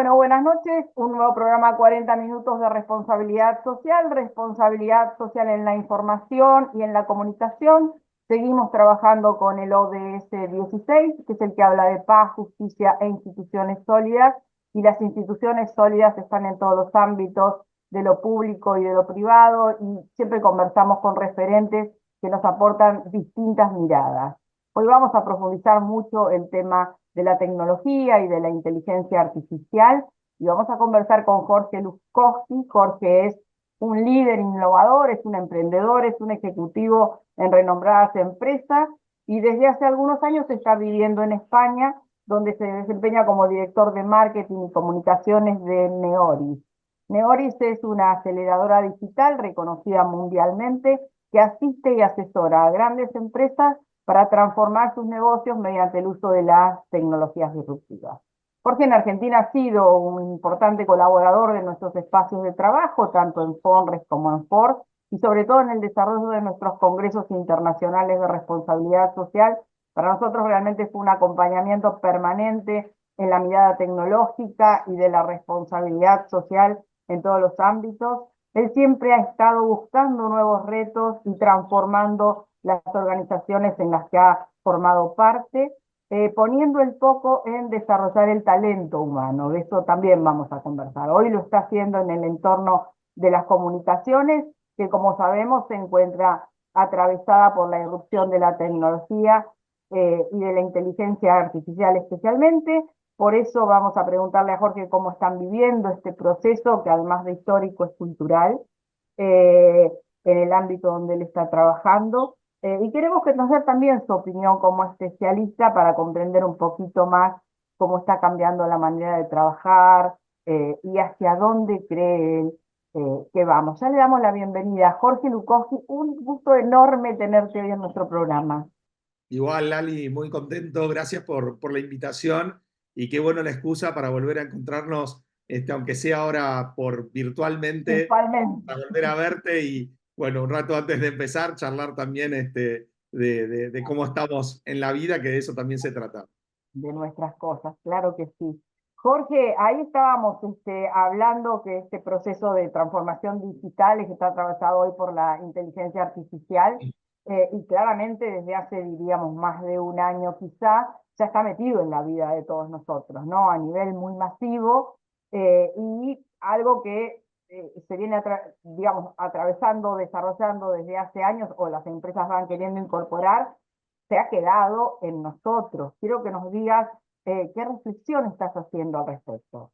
Bueno, buenas noches. Un nuevo programa 40 minutos de responsabilidad social en la información y en la comunicación. Seguimos trabajando con el ODS 16, que es el que habla de paz, justicia e instituciones sólidas. Y las instituciones sólidas están en todos los ámbitos de lo público y de lo privado, y siempre conversamos con referentes que nos aportan distintas miradas. Hoy vamos a profundizar mucho el tema de la tecnología y de la inteligencia artificial, y vamos a conversar con Jorge Lukowski. Jorge es un líder innovador, es un emprendedor, es un ejecutivo en renombradas empresas, y desde hace algunos años está viviendo en España, donde se desempeña como director de marketing y comunicaciones de Neoris. Neoris es una aceleradora digital reconocida mundialmente que asiste y asesora a grandes empresas para transformar sus negocios mediante el uso de las tecnologías disruptivas. Jorge en Argentina ha sido un importante colaborador de nuestros espacios de trabajo, tanto en FONRES como en FOR, y sobre todo en el desarrollo de nuestros congresos internacionales de responsabilidad social. Para nosotros realmente fue un acompañamiento permanente en la mirada tecnológica y de la responsabilidad social en todos los ámbitos. Él siempre ha estado buscando nuevos retos y transformando las organizaciones en las que ha formado parte, poniendo el foco en desarrollar el talento humano. De eso también vamos a conversar. Hoy lo está haciendo en el entorno de las comunicaciones, que como sabemos se encuentra atravesada por la irrupción de la tecnología y de la inteligencia artificial especialmente. Por eso vamos a preguntarle a Jorge cómo están viviendo este proceso, que además de histórico es cultural, eh, en el ámbito donde él está trabajando. Y queremos que nos dé también su opinión como especialista para comprender un poquito más cómo está cambiando la manera de trabajar y hacia dónde cree él que vamos. Ya le damos la bienvenida a Jorge Lukowski. Un gusto enorme tenerte hoy en nuestro programa. Igual, Lali, muy contento. Gracias por la invitación y qué bueno la excusa para volver a encontrarnos, aunque sea ahora por virtualmente, Principalmente. para volver a verte y, bueno, un rato antes de empezar, charlar también de cómo estamos en la vida, que de eso también se trata. De nuestras cosas, claro que sí. Jorge, ahí estábamos hablando que este proceso de transformación digital es que está atravesado hoy por la inteligencia artificial, y claramente desde hace, diríamos, más de un año quizá, ya está metido en la vida de todos nosotros, ¿no? A nivel muy masivo, y algo que se viene, digamos, atravesando, desarrollando desde hace años, o las empresas van queriendo incorporar, se ha quedado en nosotros. Quiero que nos digas qué reflexión estás haciendo al respecto.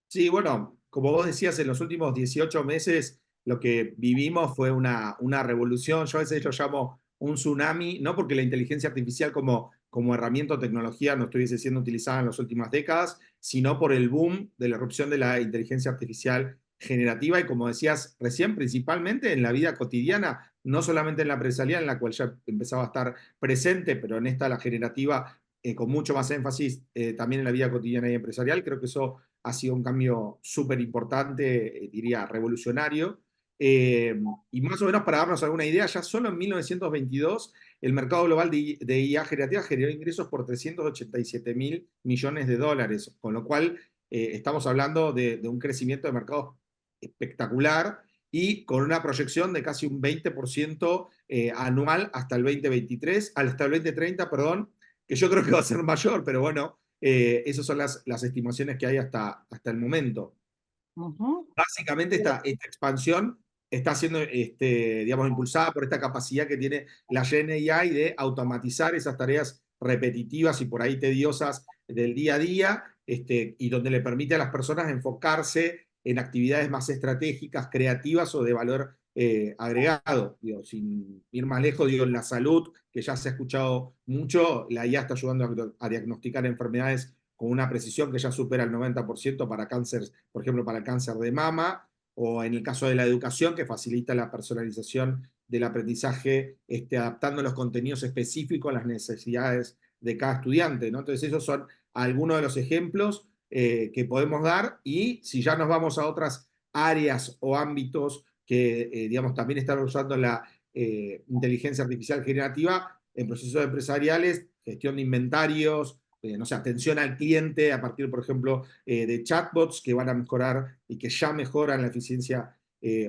Sí, bueno, como vos decías, en los últimos 18 meses lo que vivimos fue una revolución. Yo a veces lo llamo un tsunami, no porque la inteligencia artificial como herramienta o tecnología no estuviese siendo utilizada en las últimas décadas, sino por el boom de la erupción de la inteligencia artificial generativa y, como decías recién, principalmente en la vida cotidiana, no solamente en la empresarial, en la cual ya empezaba a estar presente, pero en esta, la generativa, con mucho más énfasis también en la vida cotidiana y empresarial. Creo que eso ha sido un cambio súper importante, diría revolucionario. Y más o menos para darnos alguna idea, ya solo en 1922 el mercado global de IA generativa generó ingresos por 387.000 millones de dólares, con lo cual estamos hablando de un crecimiento de mercado espectacular y con una proyección de casi un 20% anual hasta el 2023, hasta el 2030, perdón, que yo creo que va a ser mayor, pero bueno, esas son las estimaciones que hay hasta el momento. Ujú. Básicamente esta expansión está siendo digamos, impulsada por esta capacidad que tiene la GenAI de automatizar esas tareas repetitivas y por ahí tediosas del día a día, y donde le permite a las personas enfocarse en actividades más estratégicas, creativas o de valor agregado. Digo, sin ir más lejos, digo, en la salud, que ya se ha escuchado mucho, la IA está ayudando a diagnosticar enfermedades con una precisión que ya supera el 90% para cáncer, por ejemplo, para el cáncer de mama, o en el caso de la educación, que facilita la personalización del aprendizaje, adaptando los contenidos específicos a las necesidades de cada estudiante, ¿no? Entonces, esos son algunos de los ejemplos que podemos dar, y si ya nos vamos a otras áreas o ámbitos que, digamos, también están usando la inteligencia artificial generativa en procesos empresariales, gestión de inventarios, no sé, atención al cliente a partir, por ejemplo, de chatbots que van a mejorar y que ya mejoran la eficiencia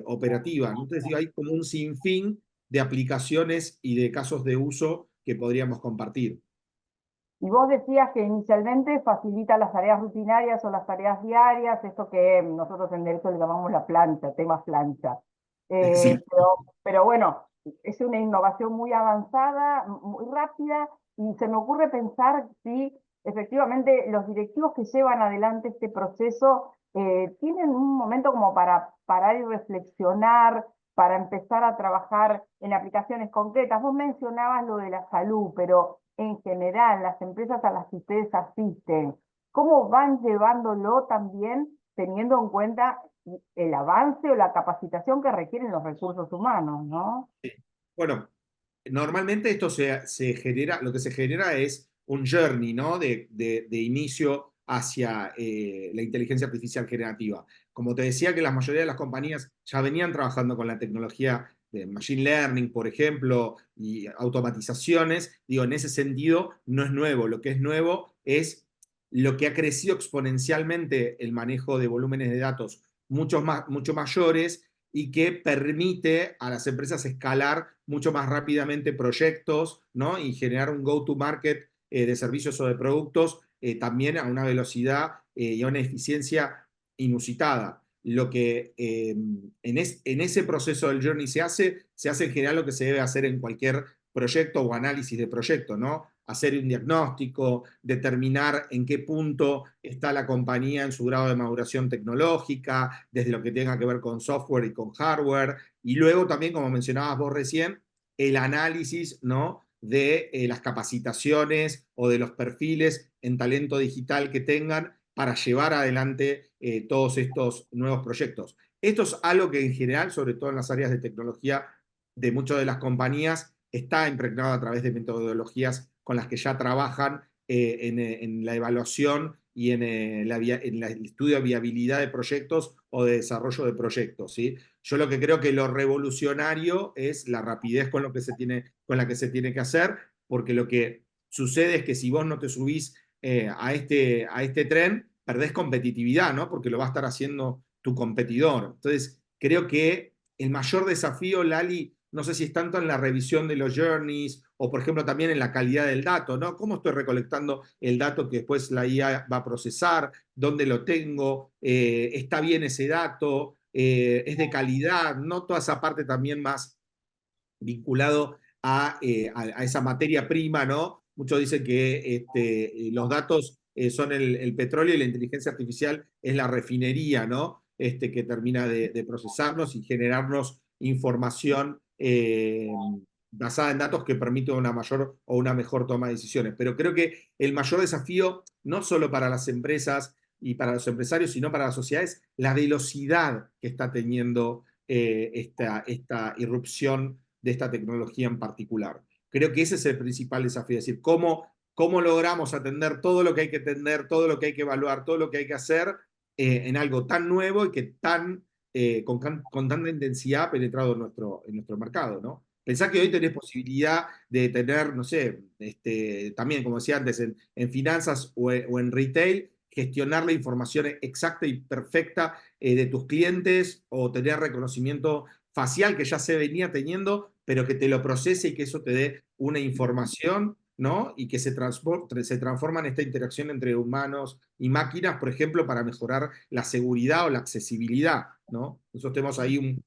operativa. Entonces, digo, hay como un sinfín de aplicaciones y de casos de uso que podríamos compartir. Y vos decías que inicialmente facilita las tareas rutinarias o las tareas diarias, esto que nosotros en Derecho le llamamos la plancha, temas plancha. Sí. Pero bueno, es una innovación muy avanzada, muy rápida, y se me ocurre pensar si efectivamente los directivos que llevan adelante este proceso tienen un momento como para parar y reflexionar, para empezar a trabajar en aplicaciones concretas. Vos mencionabas lo de la salud, pero en general, las empresas a las que ustedes asisten, ¿cómo van llevándolo también teniendo en cuenta el avance o la capacitación que requieren los recursos humanos, ¿no? Bueno, normalmente esto se genera, lo que se genera es un journey, ¿no? De inicio hacia la inteligencia artificial generativa. Como te decía que la mayoría de las compañías ya venían trabajando con la tecnología de machine learning, por ejemplo, y automatizaciones, digo, en ese sentido no es nuevo. Lo que es nuevo es lo que ha crecido exponencialmente el manejo de volúmenes de datos mucho mayores y que permite a las empresas escalar mucho más rápidamente proyectos, ¿no? Y generar un go-to-market de servicios o de productos también a una velocidad y a una eficiencia inusitada. Lo que en ese proceso del journey se hace en general lo que se debe hacer en cualquier proyecto o análisis de proyecto, ¿no? Hacer un diagnóstico, determinar en qué punto está la compañía en su grado de maduración tecnológica, desde lo que tenga que ver con software y con hardware, y luego también, como mencionabas vos recién, el análisis, ¿no? De las capacitaciones o de los perfiles en talento digital que tengan para llevar adelante todos estos nuevos proyectos. Esto es algo que en general, sobre todo en las áreas de tecnología de muchas de las compañías, está impregnado a través de metodologías con las que ya trabajan en la evaluación y en el estudio de viabilidad de proyectos o de desarrollo de proyectos. ¿Sí? Yo lo que creo que lo revolucionario es la rapidez con la que se tiene que hacer, porque lo que sucede es que si vos no te subís a este tren, perdés competitividad, ¿no? Porque lo va a estar haciendo tu competidor. Entonces, creo que el mayor desafío, Lali, no sé si es tanto en la revisión de los journeys o, por ejemplo, también en la calidad del dato, ¿no? ¿Cómo estoy recolectando el dato que después la IA va a procesar? ¿Dónde lo tengo? ¿Está bien ese dato? ¿Es de calidad? ¿No? Toda esa parte también más vinculado a esa materia prima, ¿no? Muchos dicen que los datos son el petróleo y la inteligencia artificial es la refinería, ¿no? Que termina de procesarnos y generarnos información basada en datos que permite una mayor o una mejor toma de decisiones. Pero creo que el mayor desafío, no solo para las empresas y para los empresarios, sino para las sociedades, la velocidad que está teniendo esta irrupción de esta tecnología en particular. Creo que ese es el principal desafío, es decir, cómo logramos atender todo lo que hay que atender, todo lo que hay que evaluar, todo lo que hay que hacer en algo tan nuevo y que con tanta intensidad ha penetrado en nuestro mercado, ¿no? Pensá que hoy tenés posibilidad de tener, no sé, también, como decía antes, en finanzas o en retail, gestionar la información exacta y perfecta de tus clientes o tener reconocimiento facial que ya se venía teniendo, pero que te lo procese y que eso te dé una información, ¿no? Y que se transforma en esta interacción entre humanos y máquinas, por ejemplo, para mejorar la seguridad o la accesibilidad, ¿no? Nosotros tenemos ahí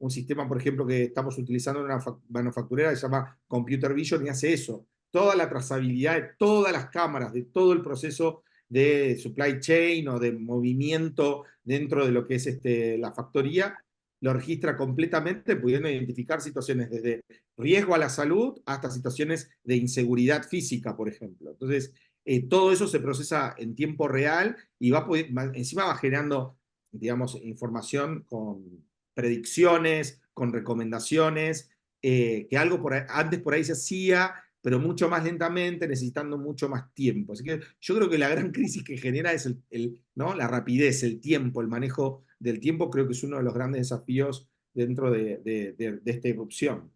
un sistema, por ejemplo, que estamos utilizando en una manufacturera que se llama Computer Vision y hace eso. Toda la trazabilidad de todas las cámaras, de todo el proceso de supply chain o de movimiento dentro de lo que es la factoría, lo registra completamente, pudiendo identificar situaciones desde riesgo a la salud hasta situaciones de inseguridad física, por ejemplo. Entonces, todo eso se procesa en tiempo real y encima va generando, digamos, información con predicciones, con recomendaciones, que algo antes por ahí se hacía, pero mucho más lentamente, necesitando mucho más tiempo. Así que yo creo que la gran crisis que genera es ¿no? La rapidez, el tiempo, el manejo del tiempo, creo que es uno de los grandes desafíos dentro de esta irrupción.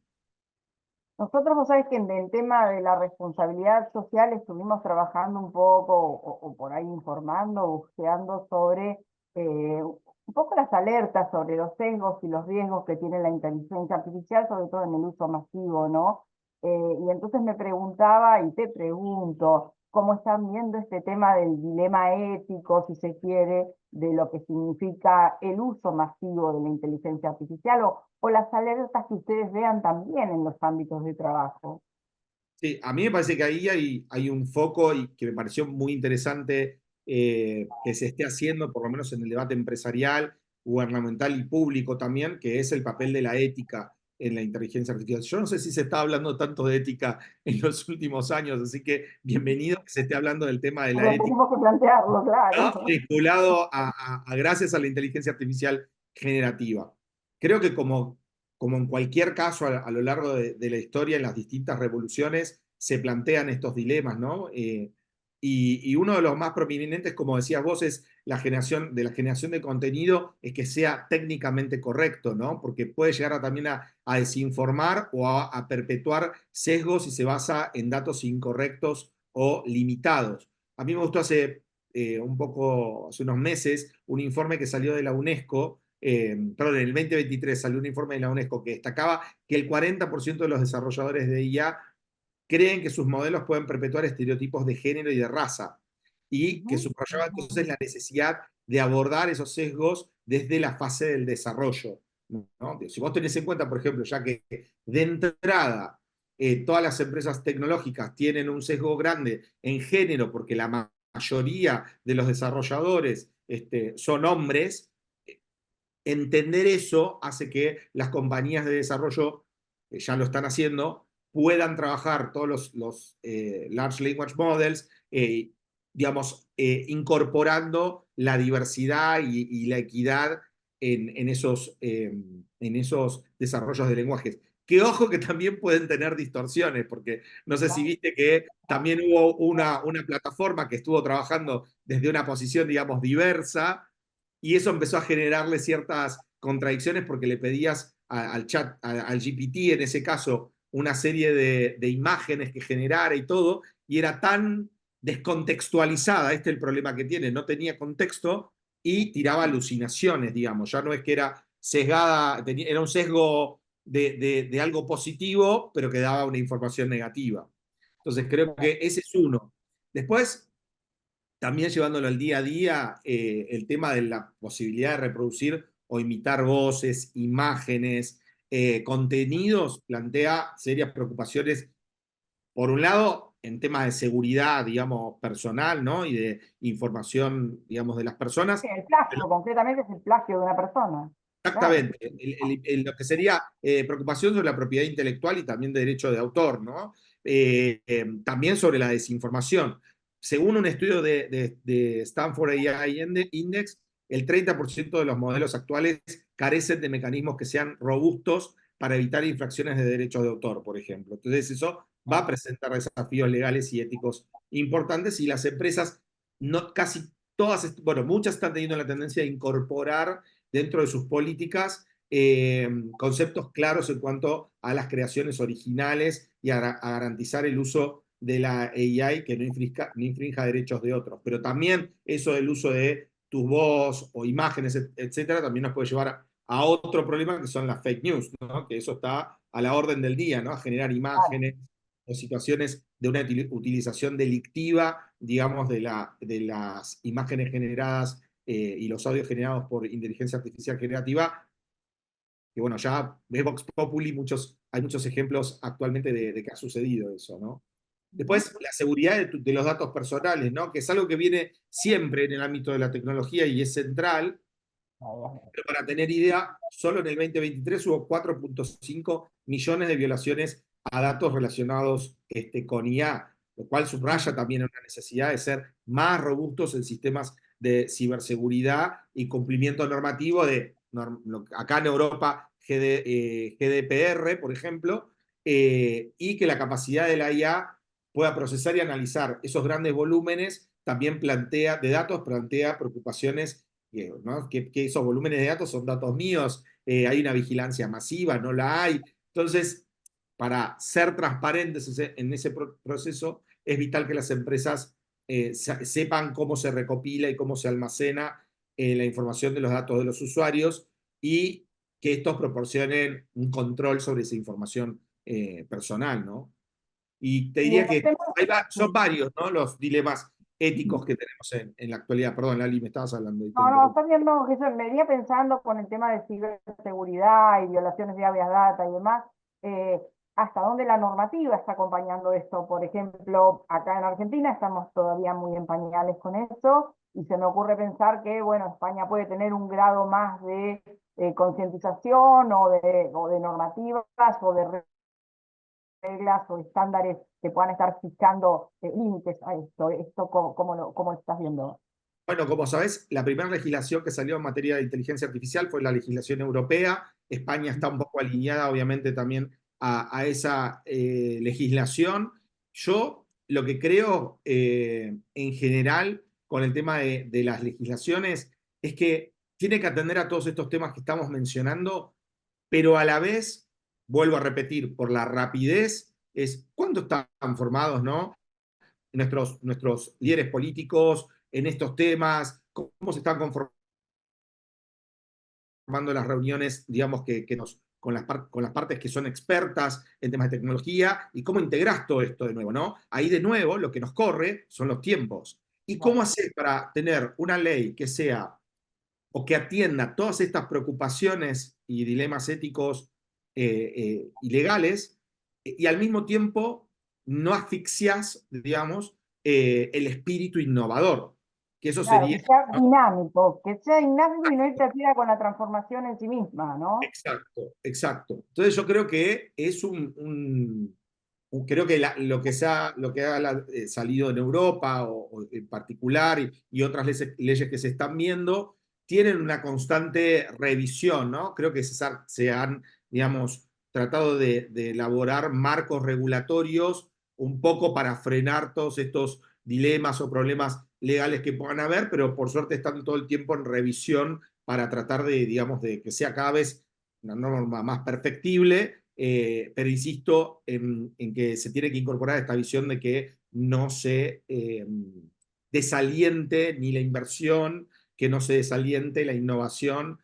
Nosotros, vos sabés que en el tema de la responsabilidad social estuvimos trabajando un poco, o por ahí informando, buceando sobre un poco las alertas sobre los sesgos y los riesgos que tiene la inteligencia artificial, sobre todo en el uso masivo, ¿no? Y entonces me preguntaba, y te pregunto, ¿cómo están viendo este tema del dilema ético, si se quiere, de lo que significa el uso masivo de la inteligencia artificial, o las alertas que ustedes vean también en los ámbitos de trabajo? Sí, a mí me parece que ahí hay un foco y que me pareció muy interesante que se esté haciendo, por lo menos en el debate empresarial, gubernamental y público también, que es el papel de la ética en la inteligencia artificial. Yo no sé si se está hablando tanto de ética en los últimos años, así que bienvenido que se esté hablando del tema de la Pero ética, tenemos que plantearlo, ¿no? claro. Vinculado a gracias a la inteligencia artificial generativa. Creo que como en cualquier caso a lo largo de la historia, en las distintas revoluciones, se plantean estos dilemas, ¿no? Y uno de los más prominentes, como decías vos, es la generación de contenido, es que sea técnicamente correcto, ¿no? Porque puede llegar también a desinformar o a perpetuar sesgos si se basa en datos incorrectos o limitados. A mí me gustó hace unos meses, un informe que salió de la UNESCO, perdón, en el 2023 salió un informe de la UNESCO que destacaba que el 40% de los desarrolladores de IA creen que sus modelos pueden perpetuar estereotipos de género y de raza, y que Ujú, subrayaba ujú. entonces la necesidad de abordar esos sesgos desde la fase del desarrollo, ¿no? Si vos tenés en cuenta, por ejemplo, ya que de entrada todas las empresas tecnológicas tienen un sesgo grande en género porque la mayoría de los desarrolladores son hombres, entender eso hace que las compañías de desarrollo, que ya lo están haciendo, puedan trabajar todos los Large Language Models, digamos, incorporando la diversidad y la equidad en esos desarrollos de lenguajes. Que ojo que también pueden tener distorsiones, porque no sé si viste que también hubo una plataforma que estuvo trabajando desde una posición, digamos, diversa, y eso empezó a generarle ciertas contradicciones porque le pedías al chat, al GPT en ese caso, una serie de imágenes que generara y todo, y era tan descontextualizada, este es el problema que tiene, no tenía contexto y tiraba alucinaciones, digamos, ya no es que era sesgada, era un sesgo de algo positivo, pero que daba una información negativa. Entonces creo que ese es uno. Después, también llevándolo al día a día, el tema de la posibilidad de reproducir o imitar voces, imágenes, contenidos, plantea serias preocupaciones, por un lado, en temas de seguridad, digamos, personal, ¿no? Y de información, digamos, de las personas. Sí, el plagio, concretamente es el plagio de una persona. Claro. Exactamente, lo que sería preocupación sobre la propiedad intelectual y también de derecho de autor, ¿no? También sobre la desinformación. Según un estudio de Stanford AI Index, el 30% de los modelos actuales carecen de mecanismos que sean robustos para evitar infracciones de derechos de autor, por ejemplo. Entonces eso va a presentar desafíos legales y éticos importantes, y las empresas, no, casi todas, bueno, muchas están teniendo la tendencia de incorporar dentro de sus políticas conceptos claros en cuanto a las creaciones originales y a garantizar el uso de la AI que no infrinja derechos de otros. Pero también eso del uso de tu voz o imágenes, etcétera, también nos puede llevar a otro problema que son las fake news, ¿no? Que eso está a la orden del día, ¿no? A generar Claro. imágenes o situaciones de una utilización delictiva, digamos, de las imágenes generadas y los audios generados por inteligencia artificial generativa, que bueno, ya es Vox Populi, hay muchos ejemplos actualmente de que ha sucedido eso, ¿no? Ujú. Después, la seguridad de los datos personales, ¿no? Que es algo que viene siempre en el ámbito de la tecnología y es central, pero para tener idea, solo en el 2023 hubo 4.5 millones de violaciones a datos relacionados con IA, lo cual subraya también una necesidad de ser más robustos en sistemas de ciberseguridad y cumplimiento normativo acá en Europa, GDPR, por ejemplo, y que la capacidad de la IA pueda procesar y analizar esos grandes volúmenes también de datos, plantea preocupaciones, ¿no? Que esos volúmenes de datos son datos míos, hay una vigilancia masiva, no la hay. Entonces, para ser transparentes en ese proceso, es vital que las empresas sepan cómo se recopila y cómo se almacena la información de los datos de los usuarios y que estos proporcionen un control sobre esa información personal, ¿no? Y te Y en diría los que temas, son varios, ¿no? Los dilemas éticos que tenemos en la actualidad. Perdón, Lali, me estabas hablando y te no, no, interrumpí. está bien, no, Jesús, me venía pensando con el tema de ciberseguridad y violaciones de habeas data y demás, eh, hasta dónde la normativa está acompañando esto. Por ejemplo, acá en Argentina estamos todavía muy en pañales con eso, y se me ocurre pensar que, bueno, España puede tener un grado más de concientización o de normativas o de reglas o estándares que puedan estar fijando límites a esto. Esto ¿cómo lo estás viendo? Bueno, como sabes, la primera legislación que salió en materia de inteligencia artificial fue la legislación europea. España está un poco alineada, obviamente, también a esa legislación. Yo lo que creo en general con el tema de las legislaciones es que tiene que atender a todos estos temas que estamos mencionando, pero a la vez, vuelvo a repetir, por la rapidez, es cuándo están formados, ¿no? Nuestros líderes políticos en estos temas, cómo se están conformando las reuniones, digamos, con las partes que son expertas en temas de tecnología y cómo integras todo esto de nuevo, ¿no? Ahí de nuevo lo que nos corre son los tiempos. ¿Y cómo Claro. hacer para tener una ley que sea o que atienda todas estas preocupaciones y dilemas éticos y legales y al mismo tiempo no asfixias, digamos, el espíritu innovador, que eso Claro, sería, que sea ¿no? dinámico, y no interfiera con la transformación en sí misma, ¿no? Exacto, exacto. Entonces yo creo que es creo que lo que ha salido en Europa o en particular y otras leyes que se están viendo tienen una constante revisión, ¿no? Creo que se han, digamos, tratado de elaborar marcos regulatorios un poco para frenar todos estos dilemas o problemas legales que puedan haber, pero por suerte están todo el tiempo en revisión para tratar de, digamos, de que sea cada vez una norma más perfectible, pero insisto en que se tiene que incorporar esta visión de que no se desaliente ni la inversión, que no se desaliente la innovación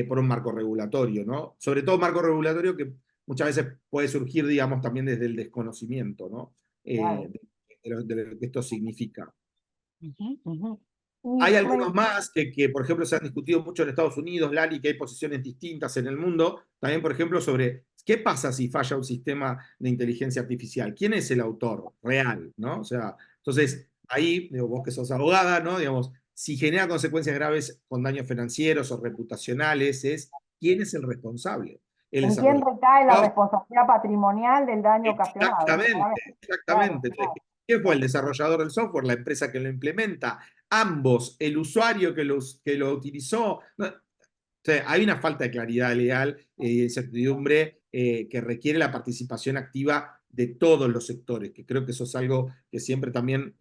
por un marco regulatorio, ¿no? Sobre todo un marco regulatorio que muchas veces puede surgir, digamos, también desde el desconocimiento, ¿no? Claro. De lo que esto significa. Ujú, ujú. Hay Y algunos más por ejemplo, se han discutido mucho en Estados Unidos, Lali, que hay posiciones distintas en el mundo. También, por ejemplo, sobre qué pasa si falla un sistema de inteligencia artificial. ¿Quién es el autor real? ¿No? O sea, entonces, ahí, digo, vos que sos abogada, ¿no? Digamos, si genera consecuencias graves con daños financieros o reputacionales, es quién es el responsable. El ¿en quién desarrollador. recae la responsabilidad patrimonial del daño ocasionado? Exactamente, Claro, exactamente. Entonces, claro. ¿quién fue el desarrollador del software? La empresa que lo implementa. Ambos, el usuario que lo utilizó. No, o sea, hay una falta de claridad legal y de certidumbre que requiere la participación activa de todos los sectores, que creo que eso es algo que siempre también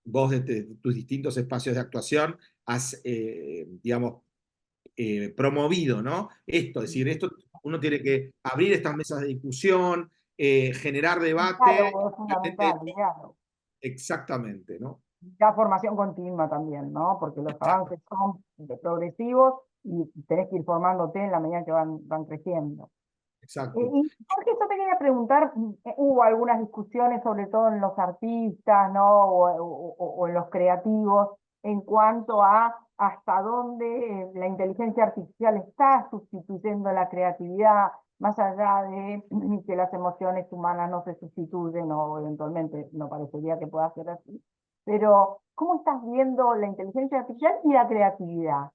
vos desde tus distintos espacios de actuación has, digamos, promovido, ¿no? Esto, es decir, esto uno tiene que abrir estas mesas de discusión, generar El debate, diálogo es fundamental, el diálogo. exactamente, ¿no? Ya formación continua también, ¿no? Porque los avances son progresivos y tenés que ir formándote en la medida que van creciendo. Exacto. Y Jorge, yo te quería preguntar, hubo algunas discusiones, sobre todo en los artistas, ¿no? O en los creativos, en cuanto a hasta dónde la inteligencia artificial está sustituyendo la creatividad, más allá de que las emociones humanas no se sustituyen, o eventualmente no parecería que pueda ser así. Pero, ¿cómo estás viendo la inteligencia artificial y la creatividad?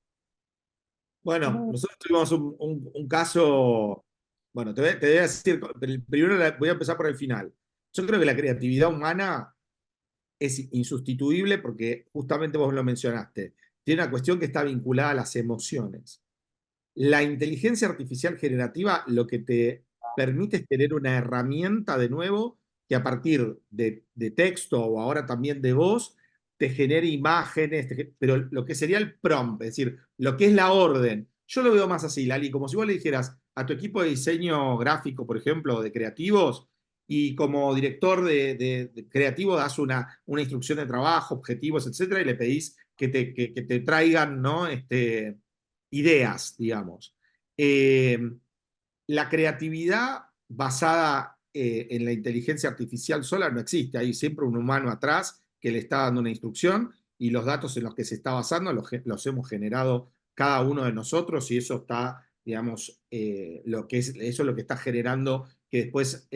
Bueno, Y nosotros tuvimos un caso, bueno, te voy a decir, primero voy a empezar por el final. Yo creo que la creatividad humana es insustituible porque justamente vos lo mencionaste. Tiene una cuestión que está vinculada a las emociones. La inteligencia artificial generativa lo que te permite es tener una herramienta de nuevo que a partir de texto o ahora también de voz te genere imágenes, pero lo que sería el prompt, es decir, lo que es la orden. Yo lo veo más así, Lali, como si vos le dijeras a tu equipo de diseño gráfico, por ejemplo, de creativos, y como director de creativo das una instrucción de trabajo, objetivos, etcétera, y le pedís que te traigan, ¿no? Ideas, digamos. La creatividad basada en la inteligencia artificial sola no existe. Hay siempre un humano atrás que le está dando una instrucción y los datos en los que se está basando los hemos generado cada uno de nosotros y eso está, digamos, eso es lo que está generando que después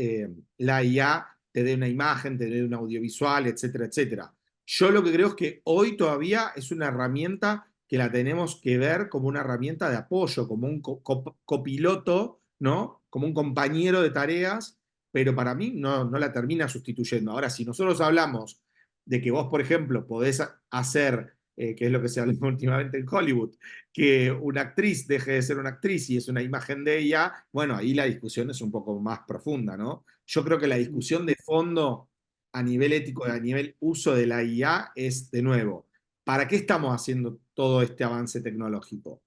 la IA te dé una imagen, te dé un audiovisual, etcétera, etcétera. Yo lo que creo es que hoy todavía es una herramienta que la tenemos que ver como una herramienta de apoyo, como un copiloto, ¿no? Como un compañero de tareas, pero para mí no la termina sustituyendo. Ahora, si nosotros hablamos de que vos, por ejemplo, podés hacer, que es lo que se habla últimamente en Hollywood, que una actriz deje de ser una actriz y es una imagen de ella, bueno, ahí la discusión es un poco más profunda, ¿no? Yo creo que la discusión de fondo a nivel ético y a nivel uso de la IA es, de nuevo, ¿para qué estamos haciendo todo este avance tecnológico?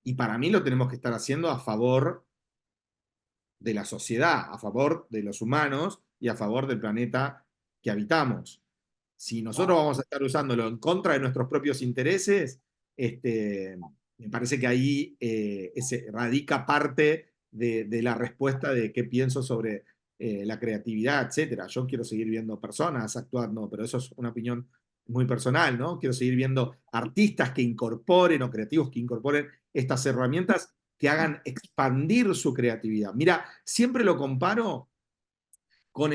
Y para mí lo tenemos que estar haciendo a favor de la sociedad, a favor de los humanos y a favor del planeta que habitamos. Si nosotros vamos a estar usándolo en contra de nuestros propios intereses, me parece que ahí radica parte de la respuesta de qué pienso sobre la creatividad, etcétera. Yo quiero seguir viendo personas actuando, pero eso es una opinión muy personal, ¿no? Quiero seguir viendo artistas que incorporen o creativos que incorporen estas herramientas que hagan expandir su creatividad. Mira, siempre lo comparo con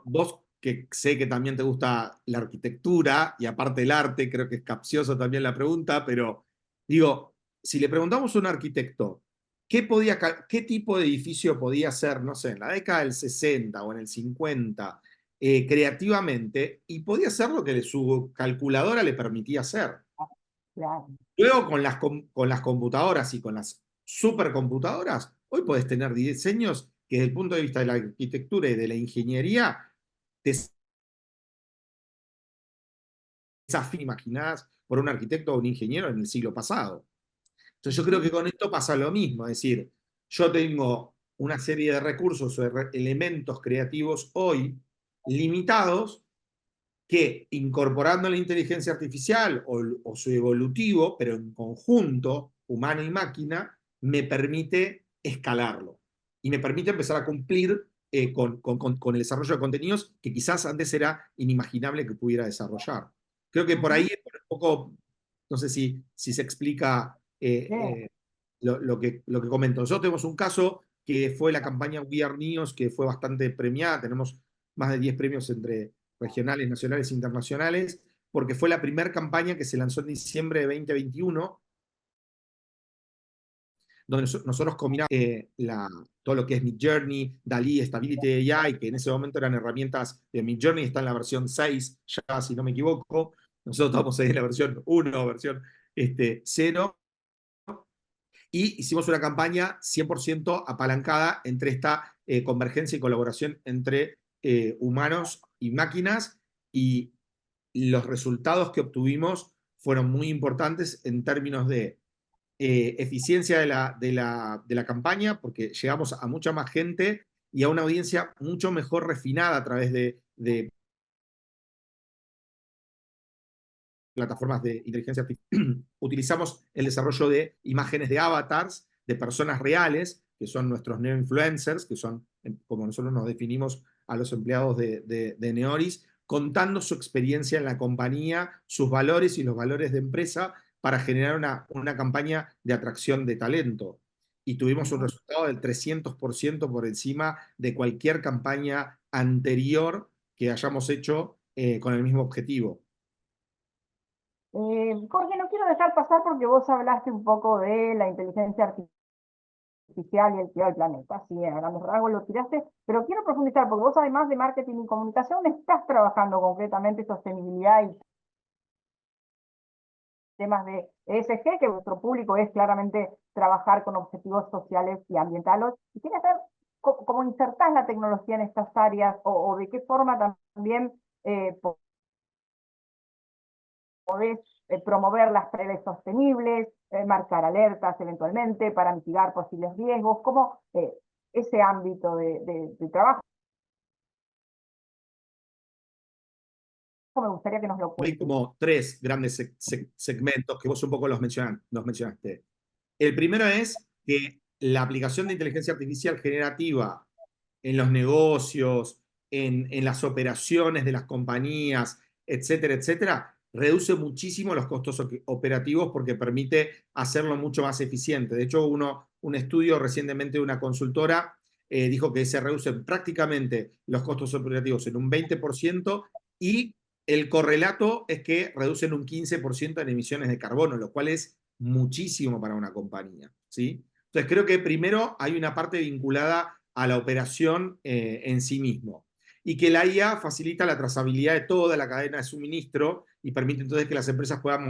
vos que sé que también te gusta la arquitectura y aparte el arte, creo que es capcioso también la pregunta, pero digo, si le preguntamos a un arquitecto, ¿qué tipo de edificio podía hacer, no sé, en la década del 60 o en el 50, creativamente, y podía hacer lo que su calculadora le permitía hacer? Claro. Luego con las computadoras y con las supercomputadoras, hoy puedes tener diseños que desde el punto de vista de la arquitectura y de la ingeniería te desafían imaginadas por un arquitecto o un ingeniero en el siglo pasado. Entonces yo creo que con esto pasa lo mismo, es decir, yo tengo una serie de recursos o elementos creativos hoy limitados que incorporando la inteligencia artificial o su evolutivo, pero en conjunto, humano y máquina, me permite escalarlo y me permite empezar a cumplir con el desarrollo de contenidos que quizás antes era inimaginable que pudiera desarrollar. Creo que por ahí es un poco, no sé si se explica lo que comento. Nosotros tenemos un caso que fue la campaña We Are News, que fue bastante premiada, tenemos más de 10 premios entre regionales, nacionales e internacionales, porque fue la primera campaña que se lanzó en diciembre de 2021, donde nosotros combinamos todo lo que es Midjourney, Dalí, Stability AI, que en ese momento eran herramientas de Midjourney, está en la versión 6, ya si no me equivoco. Nosotros estamos ahí en la versión 1, versión 0, y hicimos una campaña 100% apalancada entre esta convergencia y colaboración entre humanos y máquinas, y los resultados que obtuvimos fueron muy importantes en términos de eficiencia de la campaña, porque llegamos a mucha más gente y a una audiencia mucho mejor refinada a través de plataformas de inteligencia artificial. Utilizamos el desarrollo de imágenes de avatars, de personas reales, que son nuestros neo-influencers, que son, como nosotros nos definimos a los empleados de Neoris, contando su experiencia en la compañía, sus valores y los valores de empresa para generar una campaña de atracción de talento. Y tuvimos un resultado del 300% por encima de cualquier campaña anterior que hayamos hecho con el mismo objetivo. Jorge, no quiero dejar pasar porque vos hablaste un poco de la inteligencia artificial y el cuidado del planeta. Sí, a grandes rasgos lo tiraste, pero quiero profundizar porque vos además de marketing y comunicación estás trabajando concretamente sostenibilidad y temas de ESG, que vuestro público es claramente trabajar con objetivos sociales y ambientales. Y quería saber cómo insertás la tecnología en estas áreas o de qué forma también podés promover las redes sostenibles, marcar alertas eventualmente para mitigar posibles riesgos, como ese ámbito de trabajo. Me gustaría que nos lo Hay cuentes. como tres grandes segmentos que vos un poco los mencionaste. El primero es que la aplicación de inteligencia artificial generativa en los negocios, en las operaciones de las compañías, etcétera, etcétera, reduce muchísimo los costos operativos porque permite hacerlo mucho más eficiente. De hecho, un estudio recientemente de una consultora dijo que se reducen prácticamente los costos operativos en un 20% y el correlato es que reducen un 15% en emisiones de carbono, lo cual es muchísimo para una compañía, ¿sí? Entonces creo que primero hay una parte vinculada a la operación en sí mismo y que la IA facilita la trazabilidad de toda la cadena de suministro y permite entonces que las empresas puedan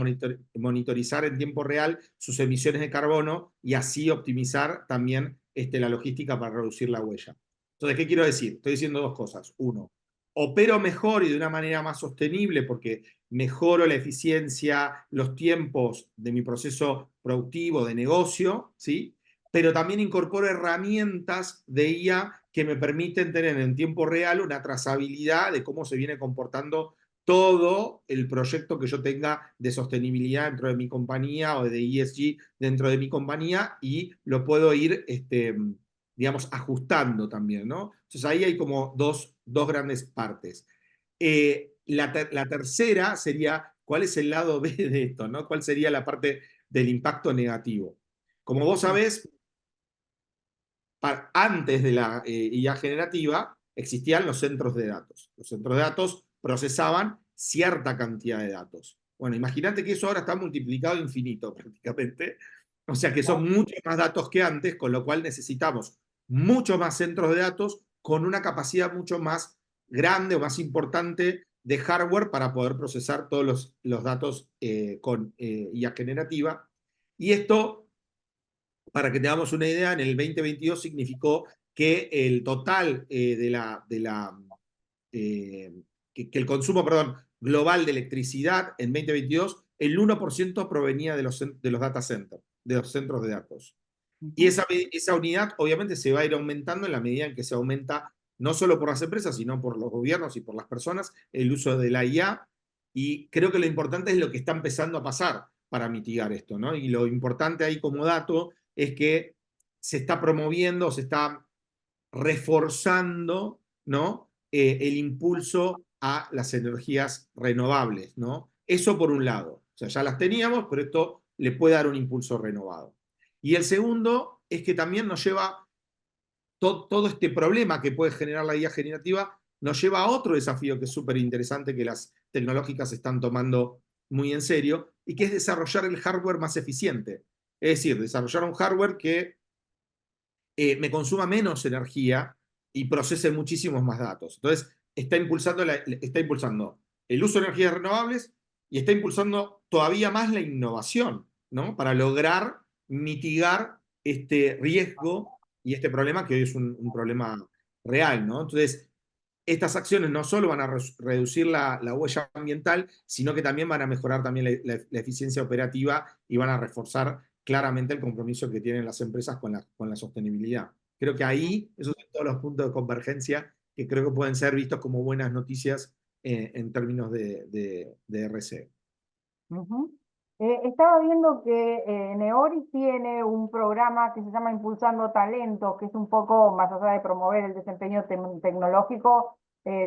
monitorizar en tiempo real sus emisiones de carbono y así optimizar también la logística para reducir la huella. Entonces, ¿qué quiero decir? Estoy diciendo dos cosas. Uno, opero mejor y de una manera más sostenible porque mejoro la eficiencia, los tiempos de mi proceso productivo, de negocio, ¿sí? Pero también incorporo herramientas de IA que me permiten tener en tiempo real una trazabilidad de cómo se viene comportando todo el proyecto que yo tenga de sostenibilidad dentro de mi compañía o de ESG dentro de mi compañía y lo puedo ir, digamos, ajustando también, ¿no? Entonces ahí hay como dos grandes partes. La tercera sería, ¿cuál es el lado B de esto, ¿no? ¿Cuál sería la parte del impacto negativo? Como vos sabés, antes de la IA generativa existían los centros de datos. Los centros de datos procesaban cierta cantidad de datos. Bueno, imagínate que eso ahora está multiplicado infinito prácticamente. O sea que son muchos más datos que antes, con lo cual necesitamos muchos más centros de datos con una capacidad mucho más grande o más importante de hardware para poder procesar todos los datos con IA generativa. Y esto, para que tengamos una idea, en el 2022 significó que el total que el consumo, perdón, global de electricidad en 2022, el 1% provenía de los data centers, de los centros de datos. Y esa unidad obviamente se va a ir aumentando en la medida en que se aumenta no solo por las empresas, sino por los gobiernos y por las personas, el uso de la IA. Y creo que lo importante es lo que está empezando a pasar para mitigar esto, ¿no? Y lo importante ahí como dato es que se está promoviendo, se está reforzando, ¿no? El impulso a las energías renovables, ¿no? Eso por un lado. O sea, ya las teníamos, pero esto le puede dar un impulso renovado. Y el segundo es que también nos lleva todo este problema que puede generar la IA generativa, nos lleva a otro desafío que es súper interesante, que las tecnológicas están tomando muy en serio, y que es desarrollar el hardware más eficiente. Es decir, desarrollar un hardware que me consuma menos energía y procese muchísimos más datos. Entonces, está impulsando el uso de energías renovables y está impulsando todavía más la innovación, ¿no? Para lograr mitigar este riesgo y este problema que hoy es un problema real, ¿no? Entonces, estas acciones no solo van a reducir la huella ambiental, sino que también van a mejorar también la eficiencia operativa y van a reforzar claramente el compromiso que tienen las empresas con la sostenibilidad. Creo que ahí, esos son todos los puntos de convergencia que creo que pueden ser vistos como buenas noticias en términos de RC. Estaba viendo que Neori tiene un programa que se llama Impulsando Talento, que es un poco más allá de promover el desempeño tecnológico,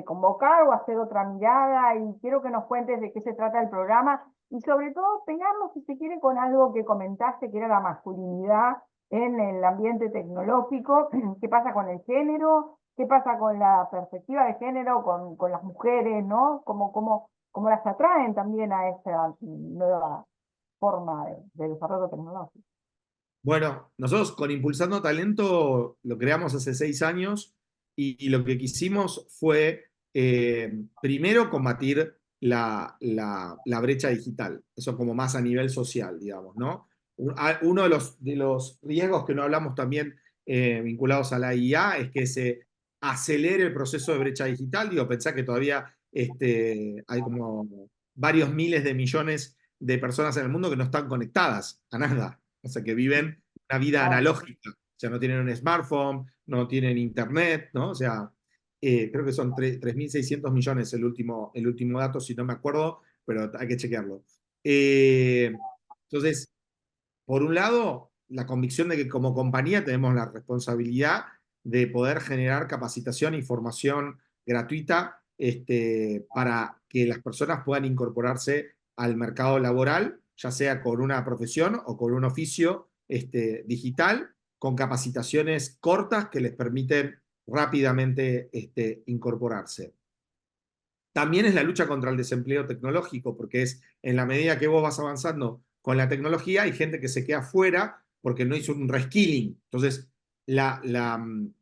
convocar o hacer otra mirada, y quiero que nos cuentes de qué se trata el programa y sobre todo pegarnos, si se quiere, con algo que comentaste, que era la masculinidad en el ambiente tecnológico. ¿Qué pasa con el género? ¿Qué pasa con la perspectiva de género, con las mujeres, ¿no? ¿Cómo las atraen también a esa nueva forma de desarrollo tecnológico? Bueno, nosotros con Impulsando Talento lo creamos hace 6 años y lo que quisimos fue primero combatir la brecha digital, eso como más a nivel social, digamos, ¿no? Uno de los riesgos que no hablamos también vinculados a la IA es que se acelere el proceso de brecha digital. Digo, pensá que todavía hay como varios miles de millones de personas en el mundo que no están conectadas a nada, o sea, que viven una vida analógica, o sea, no tienen un smartphone, no tienen internet, ¿no? O sea, creo que son 3.600 millones el último dato, si no me acuerdo, pero hay que chequearlo. Entonces, por un lado, la convicción de que como compañía tenemos la responsabilidad de poder generar capacitación e información gratuita para que las personas puedan incorporarse al mercado laboral, ya sea con una profesión o con un oficio digital, con capacitaciones cortas que les permiten rápidamente incorporarse. También es la lucha contra el desempleo tecnológico, porque es en la medida que vos vas avanzando con la tecnología, hay gente que se queda fuera porque no hizo un reskilling. Entonces, el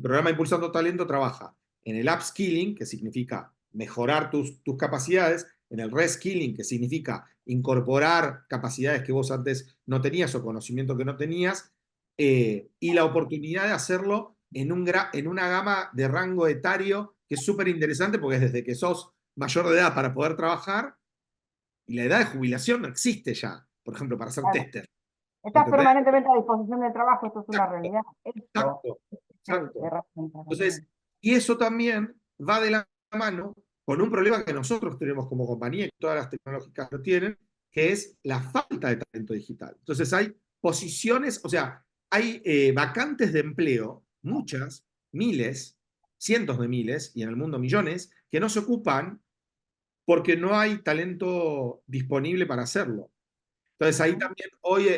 programa Impulsando Talento trabaja en el upskilling, que significa mejorar tus capacidades, en el reskilling, que significa incorporar capacidades que vos antes no tenías o conocimiento que no tenías, y la oportunidad de hacerlo en una gama de rango etario que es súper interesante porque es desde que sos mayor de edad para poder trabajar y la edad de jubilación no existe ya, por ejemplo, para ser Claro. tester. Estás ¿Entendés? permanentemente a disposición del trabajo, esto es una realidad. Esto Exacto, es exacto. herramienta Entonces, también. y eso también va de la mano con un problema que nosotros tenemos como compañía, y todas las tecnológicas lo tienen, que es la falta de talento digital. Entonces hay posiciones, o sea, hay vacantes de empleo, muchas, miles, cientos de miles, y en el mundo millones, que no se ocupan porque no hay talento disponible para hacerlo. Entonces ahí Ujú. también hoy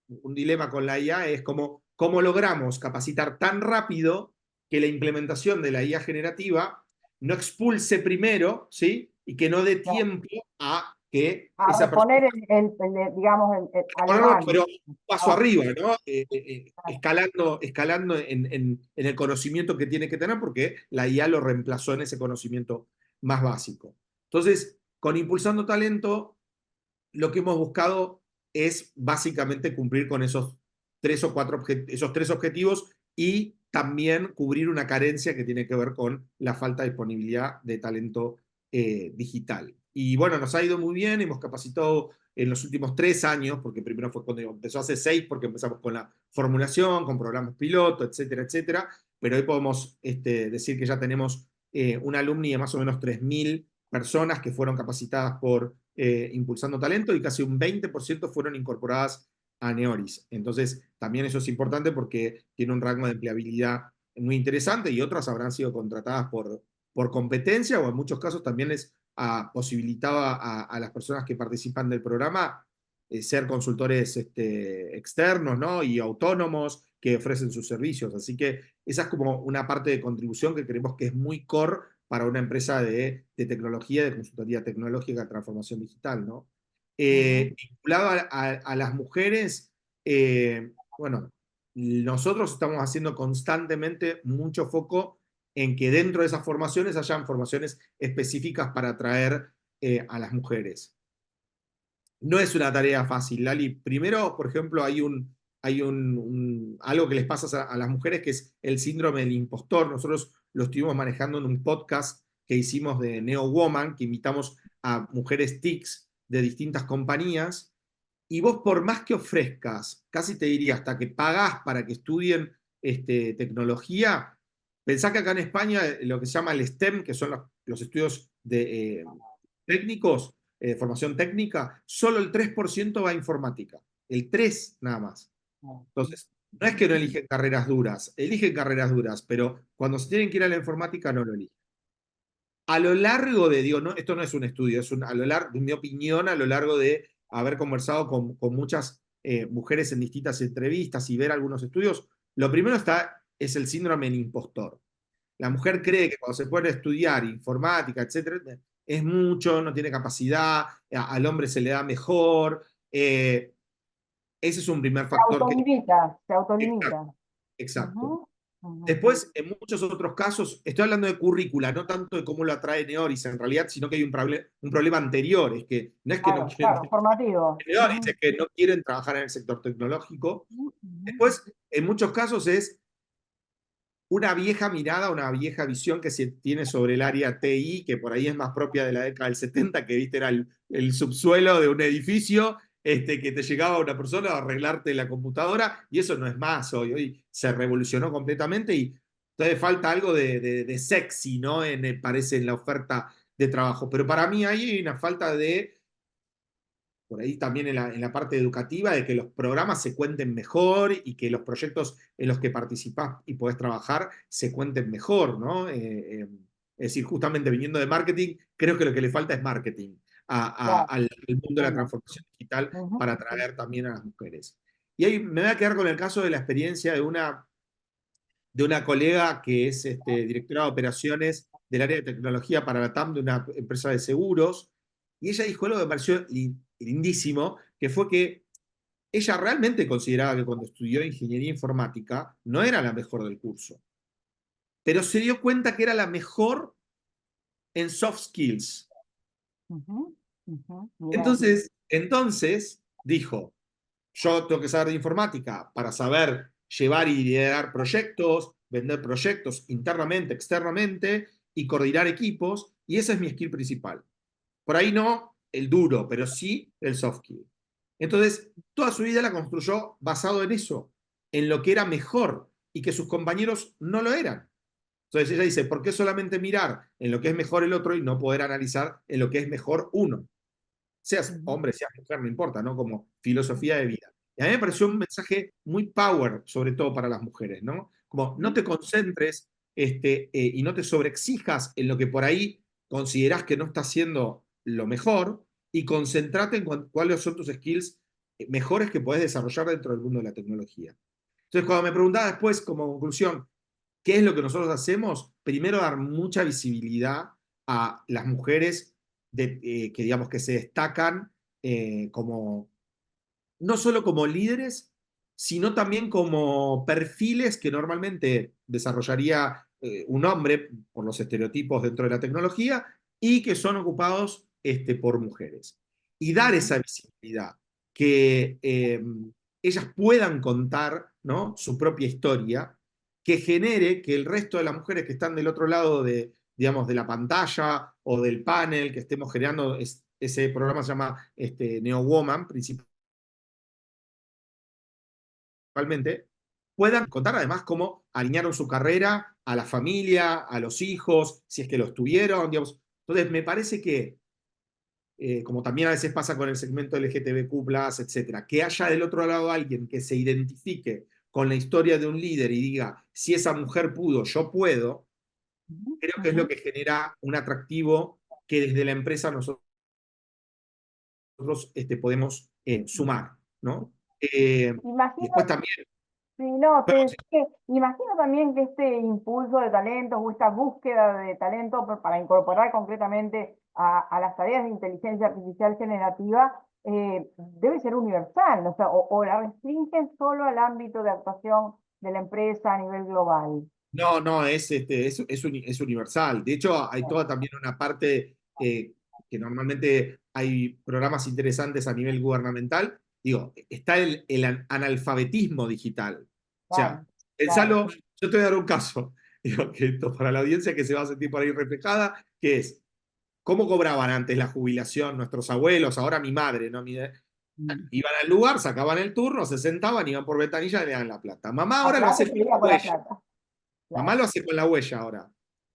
un dilema con la IA es cómo logramos capacitar tan rápido que la implementación de la IA generativa no expulse primero, ¿sí? Y que no dé tiempo a que A esa persona, reponer digamos, al humano. pero un paso Oh, arriba, ¿no? Escalando en el conocimiento que tiene que tener porque la IA lo reemplazó en ese conocimiento más básico. Entonces, con Impulsando Talento, lo que hemos buscado es básicamente cumplir con esos tres objetivos y también cubrir una carencia que tiene que ver con la falta de disponibilidad de talento digital. Y bueno, nos ha ido muy bien, hemos capacitado en los últimos 3 años, porque primero fue cuando empezó hace 6, porque empezamos con la formulación, con programas piloto, etcétera, etcétera, pero hoy podemos decir que ya tenemos un alumni de más o menos 3.000 personas que fueron capacitadas por Impulsando Talento y casi un 20% fueron incorporadas a Neoris. Entonces, también eso es importante porque tiene un rango de empleabilidad muy interesante y otras habrán sido contratadas por competencia o en muchos casos también les posibilitaba a las personas que participan del programa ser consultores externos, ¿no? Y autónomos que ofrecen sus servicios. Así que esa es como una parte de contribución que creemos que es muy core para una empresa de tecnología, de consultoría tecnológica, de transformación digital, ¿no? ujú. Vinculado a las mujeres, bueno, nosotros estamos haciendo constantemente mucho foco en que dentro de esas formaciones hayan formaciones específicas para atraer a las mujeres. No es una tarea fácil, Lali. Primero, por ejemplo, algo que les pasa a las mujeres que es el síndrome del impostor. Nosotros lo estuvimos manejando en un podcast que hicimos de Neo Woman, que invitamos a mujeres TICs de distintas compañías. Y vos, por más que ofrezcas, casi te diría hasta que pagás para que estudien tecnología, pensá que acá en España lo que se llama el STEM, que son los estudios técnicos, formación técnica, solo el 3% va a informática. El 3 nada más. Entonces, no es que no eligen carreras duras, eligen carreras duras, pero cuando se tienen que ir a la informática no lo eligen. A lo largo de, digo, no, esto no es un estudio, a lo largo, de mi opinión, a lo largo de haber conversado con muchas mujeres en distintas entrevistas y ver algunos estudios, lo primero es el síndrome del impostor. La mujer cree que cuando se pone a estudiar informática, etcétera, es mucho, no tiene capacidad, al hombre se le da mejor. Ese es un primer Se factor que... autolimita, se autolimita. Exacto, exacto. Ujú, ujú. Después, en muchos otros casos, estoy hablando de currícula, no tanto de cómo lo atrae Neoris en realidad, sino que hay un problema anterior, es que no es que no Claro, quieren claro, trabajar formativo. en Neoris, es Ujú, que no quieren trabajar en el sector tecnológico. ujú, Después, en muchos casos es una vieja mirada, una vieja visión que se tiene sobre el área TI, que por ahí es más propia de la década del 70, que viste era el subsuelo de un edificio, que te llegaba una persona a arreglarte la computadora, y eso no es más hoy. Hoy se revolucionó completamente y entonces falta algo de sexy, ¿no? Parece en la oferta de trabajo. Pero para mí ahí hay una falta de por ahí también en la parte educativa, de que los programas se cuenten mejor y que los proyectos en los que participás y podés trabajar se cuenten mejor, ¿no? Es decir, justamente viniendo de marketing, creo que lo que le falta es marketing Claro, al mundo de la bueno, transformación digital ujú, para atraer también a las mujeres. Y ahí me voy a quedar con el caso de la experiencia de una colega que es directora de operaciones del área de tecnología para la TAM de una empresa de seguros, y ella dijo algo que me pareció lindísimo, que fue que ella realmente consideraba que cuando estudió ingeniería informática no era la mejor del curso, pero se dio cuenta que era la mejor en soft skills. ujú, ujú, mira, Entonces dijo, yo tengo que saber de informática para saber llevar y liderar proyectos, vender proyectos internamente, externamente y coordinar equipos, y ese es mi skill principal. Por ahí no el duro, pero sí el soft skill. Entonces, toda su vida la construyó basado en eso, en lo que era mejor y que sus compañeros no lo eran. Entonces ella dice, ¿por qué solamente mirar en lo que es mejor el otro y no poder analizar en lo que es mejor uno? Seas ujú, hombre, seas mujer, no importa, ¿no? Como filosofía de vida. Y a mí me pareció un mensaje muy power, sobre todo para las mujeres, ¿no? Como no ujú, te concentres y no te sobreexijas en lo que por ahí considerás que no está haciendo lo mejor y concentrate en cuáles son tus skills mejores que podés desarrollar dentro del mundo de la tecnología. Entonces, cuando me preguntaba después, como conclusión, ¿qué es lo que nosotros hacemos? Primero, dar mucha visibilidad a las mujeres que, digamos, que se destacan como, no solo como líderes, sino también como perfiles que normalmente desarrollaría un hombre por los estereotipos dentro de la tecnología y que son ocupados por mujeres. Y dar ujú, esa visibilidad, que ellas puedan contar, ¿no?, su propia historia, que genere que el resto de las mujeres que están del otro lado de, digamos, de la pantalla o del panel que estemos generando, ese programa se llama Neo Woman, principalmente, puedan contar además cómo alinearon su carrera a la familia, a los hijos, si es que los tuvieron, digamos. Entonces, me parece que, como también a veces pasa con el segmento LGTBQ+, etcétera, que haya del otro lado alguien que se identifique con la historia de un líder y diga, si esa mujer pudo, yo puedo, ujú, creo que es ujú. lo que genera un atractivo que desde la empresa nosotros podemos sumar, ¿no? Y Imagino, después también, sí, no, te bueno, decía que imagino también que este impulso de talentos o esta búsqueda de talento para incorporar concretamente a las tareas de inteligencia artificial generativa debe ser universal, ¿no? O sea, o la restringen solo al ámbito de actuación de la empresa a nivel global. no, no, es universal. De hecho, hay Claro, toda también una parte que normalmente hay programas interesantes a nivel gubernamental. Digo, está el analfabetismo digital. O sea, claro, claro, pensalo, sí, yo te voy a dar un caso, digo, que esto para la audiencia que se va a sentir por ahí reflejada, que es, ¿cómo cobraban antes la jubilación nuestros abuelos? Ahora mi madre, ¿no? mm. Iban al lugar, sacaban el turno, se sentaban, iban por ventanilla y le daban la plata. Mamá Ah, ahora lo claro, hace se con iba la con la huella. plata. Mamá Claro, lo hace con la huella ahora.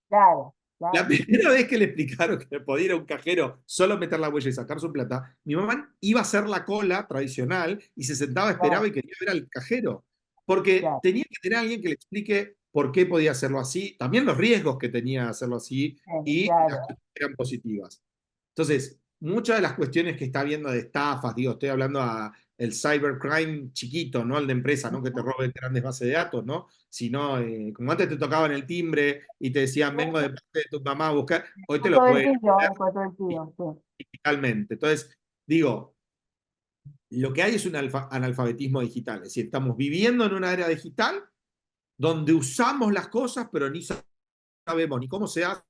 claro, La claro. primera vez que le explicaron que podía ir a un cajero, solo meter la huella y sacar su plata, mi mamá iba a hacer la cola tradicional y se sentaba, esperaba Claro, y quería ver al cajero. Porque claro, tenía que tener a alguien que le explique por qué podía hacerlo así, también los riesgos que tenía hacerlo así y las claro. cosas que eran positivas. Entonces, muchas de las cuestiones que está habiendo de estafas, digo, estoy hablando a el cybercrime chiquito, no el de empresa, no que te roben grandes bases de datos, ¿no? Sino, como antes te tocaban el timbre y te decían, vengo de parte de tu mamá a buscar, hoy te lo Todo el pueden tío, hacer todo el tío, sí. digitalmente. Entonces, digo, lo que hay es un analfabetismo digital, es decir, estamos viviendo en una era digital donde usamos las cosas, pero ni sabemos ni cómo se hacen,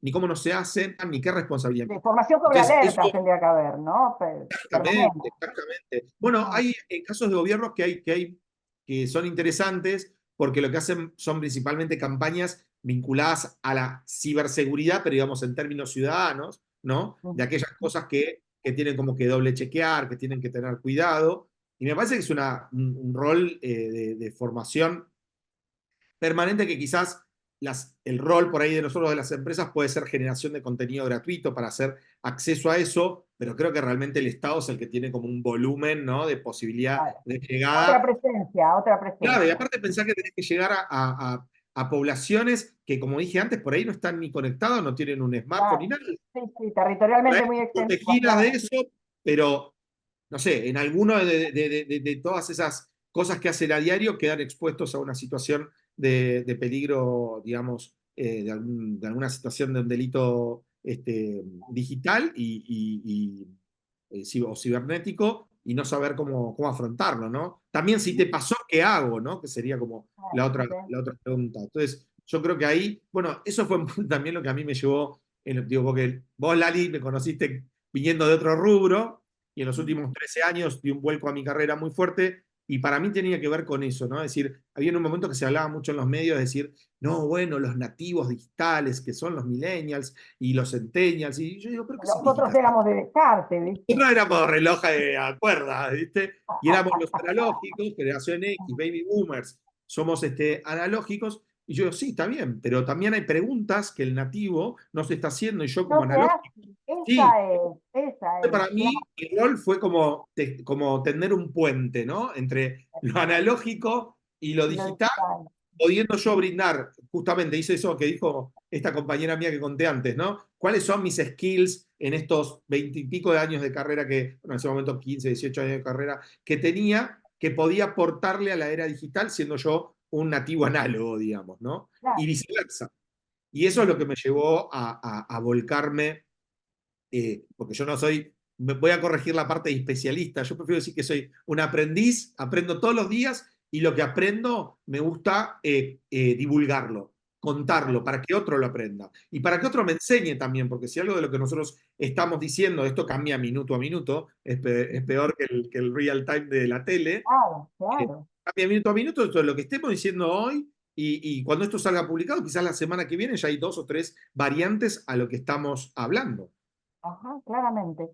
ni cómo no se hacen, ni qué responsabilidad De implican. formación sobre Entonces, eso alertas tendría que haber, ¿no? exactamente, Permanente. exactamente. Bueno, hay casos de gobiernos que hay que son interesantes porque lo que hacen son principalmente campañas vinculadas a la ciberseguridad, pero digamos en términos ciudadanos, ¿no? De aquellas cosas que tienen como que doble chequear, que tienen que tener cuidado. Y me parece que es un rol de formación permanente que quizás el rol por ahí de nosotros de las empresas puede ser generación de contenido gratuito para hacer acceso a eso, pero creo que realmente el Estado es el que tiene como un volumen, ¿no? De posibilidad Claro. de Otra llegada. presencia, otra presencia. Claro, y aparte pensar que tenés que llegar a poblaciones que, como dije antes, por ahí no están ni conectados, no tienen un smartphone ni Claro. nada. Sí, sí, territorialmente muy extensivas, Protegidas de claro. eso, pero no sé, en alguno de todas esas cosas que hacen a diario quedan expuestos a una situación de peligro, digamos, de alguna situación de un delito digital o cibernético y no saber cómo afrontarlo, ¿no? También si te pasó, ¿qué hago? ¿No? Que sería como la otra pregunta. Entonces, yo creo que ahí, bueno, eso fue también lo que a mí me llevó, digo, porque vos, Lali, me conociste viniendo de otro rubro, y en los últimos 13 años di un vuelco a mi carrera muy fuerte, y para mí tenía que ver con eso, ¿no? Es decir, había un momento que se hablaba mucho en los medios, de decir, no, bueno, los nativos digitales, que son los millennials y los centennials, y yo digo, ¿pero qué significa? Nosotros éramos de descarte, ¿viste? Nosotros éramos reloj a cuerda, ¿viste? Y éramos los analógicos, generación X, baby boomers, somos analógicos, y yo digo, sí, está bien, pero también hay preguntas que el nativo no se está haciendo, y yo como No se analógico, hace. sí. Esa es. Para mí, el rol fue como tener un puente, ¿no? Entre lo analógico y lo Y lo digital, digital. pudiendo yo brindar, justamente hice eso que dijo esta compañera mía que conté antes, ¿no? ¿Cuáles son mis skills en estos 20 y pico de años de carrera bueno, en ese momento 15, 18 años de carrera que tenía, que podía aportarle a la era digital siendo yo un nativo análogo, digamos, ¿no? Claro. Y viceversa. Y eso es lo que me llevó a volcarme, porque yo no soy, voy a corregir la parte de especialista, yo prefiero decir que soy un aprendiz, aprendo todos los días y lo que aprendo me gusta divulgarlo, contarlo, para que otro lo aprenda y para que otro me enseñe también, porque si algo de lo que nosotros estamos diciendo, esto cambia minuto a minuto, es peor que el real time de la tele, Claro, claro. cambia minuto a minuto, entonces lo que estemos diciendo hoy y cuando esto salga publicado, quizás la semana que viene ya hay 2 o 3 variantes a lo que estamos hablando. Ajá, claramente.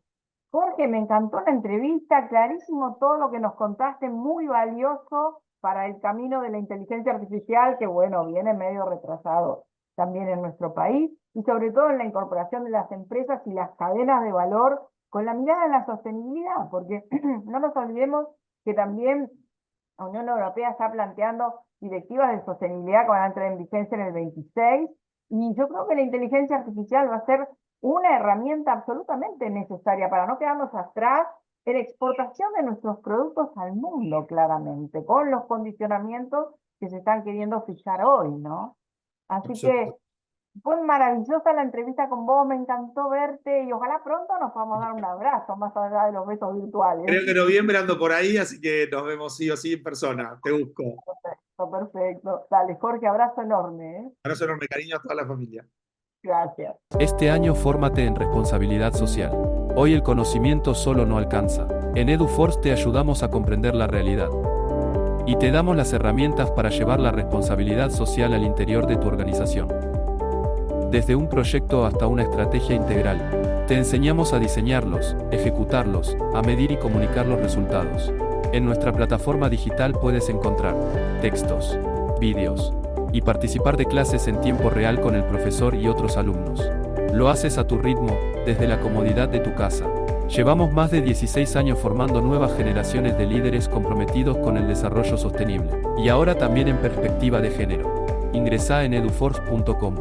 Jorge, me encantó la entrevista, clarísimo todo lo que nos contaste, muy valioso para el camino de la inteligencia artificial, que bueno, viene medio retrasado también en nuestro país, y sobre todo en la incorporación de las empresas y las cadenas de valor con la mirada en la sostenibilidad, porque no nos olvidemos que también la Unión Europea está planteando directivas de sostenibilidad que van a entrar en vigencia en el 26, y yo creo que la inteligencia artificial va a ser una herramienta absolutamente necesaria para no quedarnos atrás en exportación de nuestros productos al mundo, claramente, con los condicionamientos que se están queriendo fijar hoy, ¿no? Así que fue maravillosa la entrevista con vos, me encantó verte y ojalá pronto nos podamos dar un abrazo, más allá de los besos virtuales. Creo que en noviembre ando por ahí, así que nos vemos sí o sí en persona. Te busco. Perfecto, perfecto. Dale, Jorge, abrazo enorme, ¿eh? Abrazo enorme, cariño a toda la familia. Gracias. Este año fórmate en responsabilidad social. Hoy el conocimiento solo no alcanza. En EduForce te ayudamos a comprender la realidad. Y te damos las herramientas para llevar la responsabilidad social al interior de tu organización. Desde un proyecto hasta una estrategia integral. Te enseñamos a diseñarlos, ejecutarlos, a medir y comunicar los resultados. En nuestra plataforma digital puedes encontrar textos, vídeos, y participar de clases en tiempo real con el profesor y otros alumnos. Lo haces a tu ritmo, desde la comodidad de tu casa. Llevamos más de 16 años formando nuevas generaciones de líderes comprometidos con el desarrollo sostenible, y ahora también en perspectiva de género. Ingresá en eduforce.com.